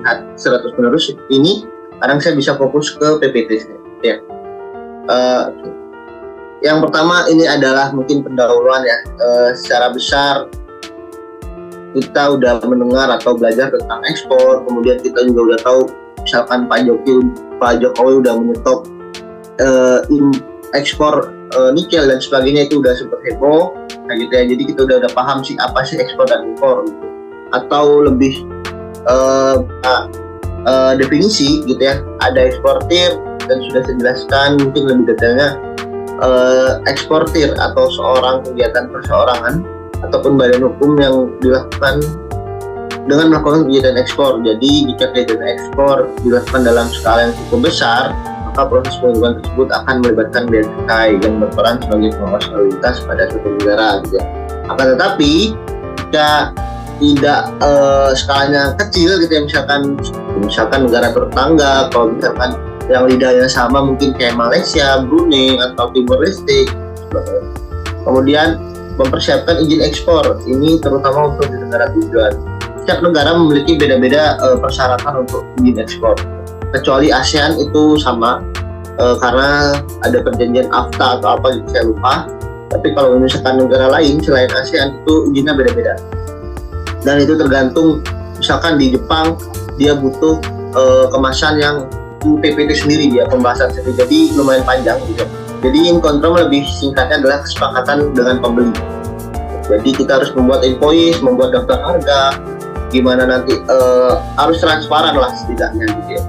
melihat terus menerus ini, kadang saya bisa fokus ke PPT ya. Yang pertama ini adalah mungkin pendahuluan ya. Secara besar kita udah mendengar atau belajar tentang ekspor, kemudian kita juga udah tahu misalkan Pak Jokowi udah menyetop ekspor nikel dan sebagainya, itu udah super heboh kayak gitu ya. Jadi kita udah paham sih apa sih ekspor dan impor gitu. Atau lebih definisi gitu ya, ada eksportir dan sudah saya jelaskan mungkin lebih detailnya. Eksportir atau seorang kegiatan perseorangan ataupun badan hukum yang dilakukan dengan melakukan kegiatan ekspor. Jadi jika kegiatan ekspor dilakukan dalam skala yang cukup besar, maka proses pengurusan tersebut akan melibatkan bea cukai yang berperan sebagai pengawas lalu lintas pada suatu negara gitu. Akan tetapi jika tidak skalanya kecil gitu ya, misalkan negara tetangga, kalau misalkan yang lidahnya sama mungkin kayak Malaysia, Brunei atau Timor Leste, kemudian mempersiapkan izin ekspor ini terutama untuk di negara tujuan. Setiap negara memiliki beda-beda persyaratan untuk izin ekspor. Kecuali ASEAN itu sama karena ada perjanjian AFTA atau apa gitu saya lupa. Tapi kalau misalkan negara lain selain ASEAN itu izinnya beda-beda. Dan itu tergantung, misalkan di Jepang dia butuh kemasan yang PPT sendiri, dia pembahasan sendiri, jadi lumayan panjang gitu. Jadi incontrom lebih singkatnya adalah kesepakatan dengan pembeli. Jadi kita harus membuat invoice, membuat daftar harga, gimana nanti harus transparan lah setidaknya gitu ya.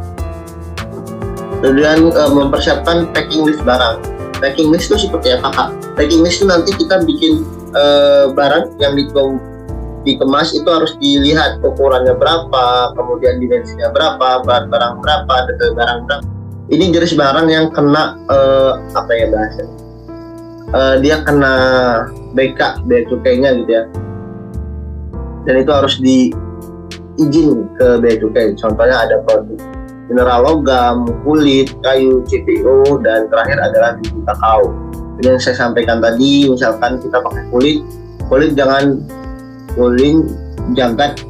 Kemudian mempersiapkan packing list barang. Packing list itu seperti apa Kak? Packing list itu nanti kita bikin barang yang dikemas itu harus dilihat ukurannya berapa, kemudian dimensinya berapa, berat barang berapa, detail barang berapa. Ini jenis barang yang kena apa ya bahasa? Dia kena BK, bea cukainya gitu ya. Dan itu harus diizin ke bea cukai. Contohnya ada produk mineral logam, kulit, kayu, CPO, dan terakhir adalah biji kakao. Jadi yang saya sampaikan tadi, misalkan kita pakai kulit jangan kulit jagat,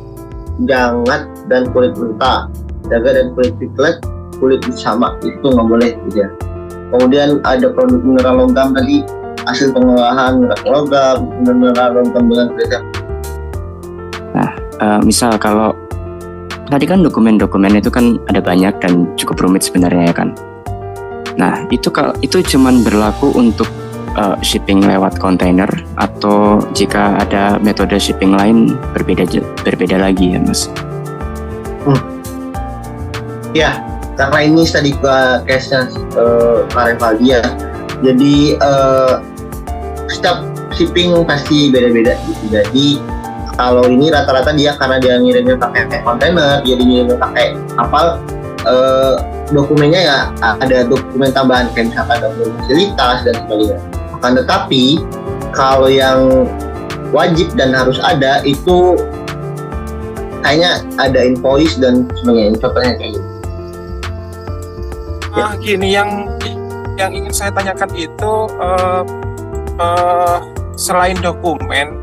dan kulit mentah, jagat dan kulit piglet, kulit sama, itu nggak boleh gitu ya. Kemudian ada produk mineral logam tadi, hasil pengolahan mineral logam dengan kulit. Nah, misal kalau tadi kan dokumen-dokumen itu kan ada banyak dan cukup rumit sebenarnya ya kan. Nah, itu cuman berlaku untuk shipping lewat kontainer, atau jika ada metode shipping lain berbeda lagi ya Mas? Ya, karena ini tadi case-nya Karevaldi ya. Jadi setiap shipping pasti beda-beda gitu. Jadi kalau ini rata-rata dia karena dia ngirimnya pakai kontainer, jadi ngirimnya pakai kapal, dokumennya ya ada dokumen tambahan kayak misalkan dokumen fasilitas dan sebagainya. Akan tetapi kalau yang wajib dan harus ada itu kayaknya ada invoice dan sebagainya. Contohnya kayak gitu. Gini, yang ingin saya tanyakan itu selain dokumen,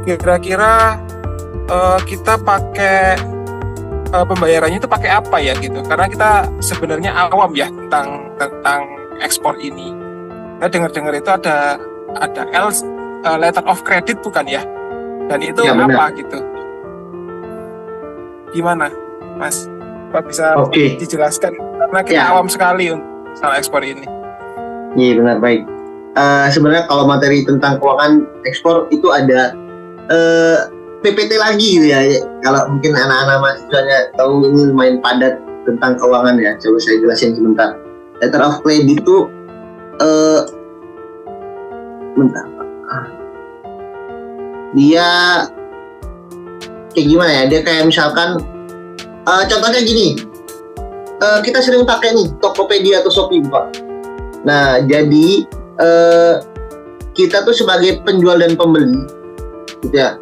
kira-kira kita pakai pembayarannya itu pakai apa ya gitu? Karena kita sebenarnya awam ya tentang ekspor ini. Saya dengar itu ada letter of credit bukan ya? Dan itu ya, apa gitu? Gimana, Mas? Pak bisa dijelaskan? Karena kita awam sekali untuk soal ekspor ini. Iya benar, baik. Sebenarnya kalau materi tentang keuangan ekspor itu ada PPT lagi gitu ya. Kalau mungkin anak-anak mahasiswanya tahu ini lumayan padat tentang keuangan ya. Coba saya jelasin sebentar. Letter of credit itu dia kayak gimana ya? Dia kayak misalkan contohnya gini, kita sering pakai nih Tokopedia atau Shopee Pak. Nah jadi kita tuh sebagai penjual dan pembeli gitu ya.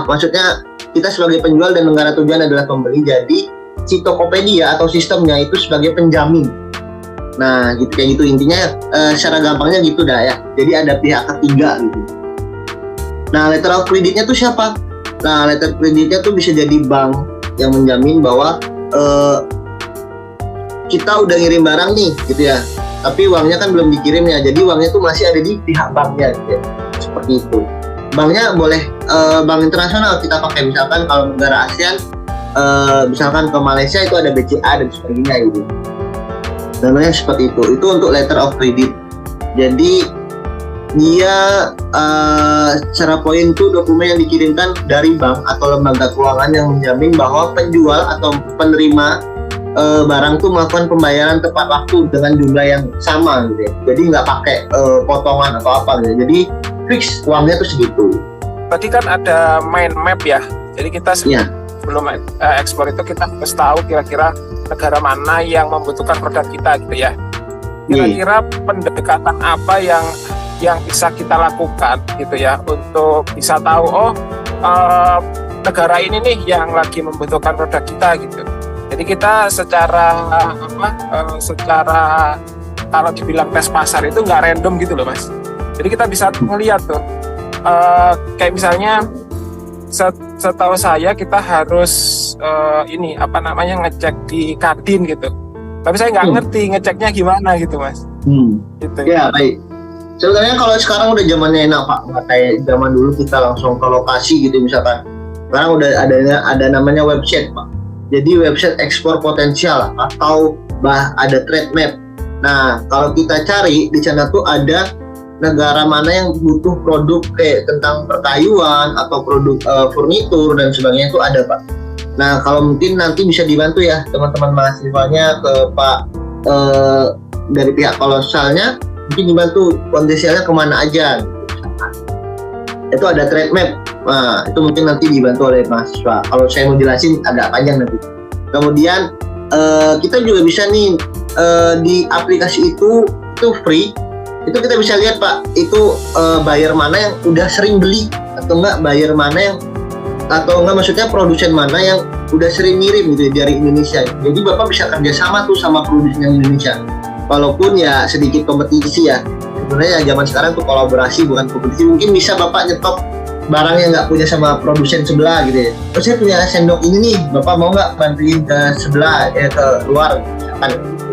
Maksudnya kita sebagai penjual dan negara tujuan adalah pembeli. Jadi si Tokopedia atau sistemnya itu sebagai penjamin. Nah gitu, kayak gitu intinya, secara gampangnya gitu dah ya. Jadi ada pihak ketiga gitu. Nah letter of creditnya tuh siapa? Nah letter creditnya tuh bisa jadi bank yang menjamin bahwa kita udah ngirim barang nih gitu ya, tapi uangnya kan belum dikirim ya, jadi uangnya tuh masih ada di pihak banknya gitu ya. Seperti itu. Banknya boleh bank internasional kita pakai, misalkan kalau negara ASEAN misalkan ke Malaysia itu ada BCA dan sebagainya gitu. Namanya seperti itu. Itu untuk letter of credit. Jadi dia secara poin itu dokumen yang dikirimkan dari bank atau lembaga keuangan yang menjamin bahwa penjual atau penerima barang tuh melakukan pembayaran tepat waktu dengan jumlah yang sama gitu ya. Jadi nggak pakai potongan atau apa gitu. Jadi fix uangnya tuh segitu. Tadi kan ada mind map ya. Jadi kita sebelum ekspor itu kita harus tahu kira-kira negara mana yang membutuhkan produk kita gitu ya. Kira-kira pendekatan apa yang bisa kita lakukan gitu ya untuk bisa tahu negara ini nih yang lagi membutuhkan produk kita gitu. Jadi kita secara kalau dibilang tes pasar itu nggak random gitu loh Mas. Jadi kita bisa melihat tuh kayak misalnya setahu saya kita harus ngecek di Kadin gitu. Tapi saya nggak ngerti ngeceknya gimana gitu Mas. Gitu. Ya baik. Sebenarnya kalau sekarang udah zamannya enak Pak, nggak kayak zaman dulu kita langsung ke lokasi gitu misalkan. Sekarang udah ada namanya website Pak. Jadi website ekspor potensial atau ada trade map. Nah kalau kita cari di sana tuh ada negara mana yang butuh produk kayak tentang perkayuan atau produk furnitur dan sebagainya itu ada Pak. Nah kalau mungkin nanti bisa dibantu ya teman-teman mahasiswanya ke Pak dari pihak kolosalnya, mungkin dibantu potensialnya kemana aja. Itu ada trade map. Nah, itu mungkin nanti dibantu oleh mahasiswa. Kalau saya mau jelasin agak panjang nanti. Kemudian kita juga bisa nih di aplikasi itu free. Itu kita bisa lihat Pak, itu buyer mana yang udah sering beli atau enggak, buyer mana yang maksudnya produsen mana yang udah sering ngirim gitu dari Indonesia. Jadi Bapak bisa kerjasama tuh sama produsen yang Indonesia. Walaupun ya sedikit kompetisi ya. Sebenarnya zaman sekarang tuh kolaborasi bukan kompetisi. Mungkin bisa Bapak nyetok barang yang nggak punya sama produsen sebelah gitu ya. Terus saya punya sendok ini nih, Bapak mau nggak bantuin ke sebelah ke luar misalkan gitu.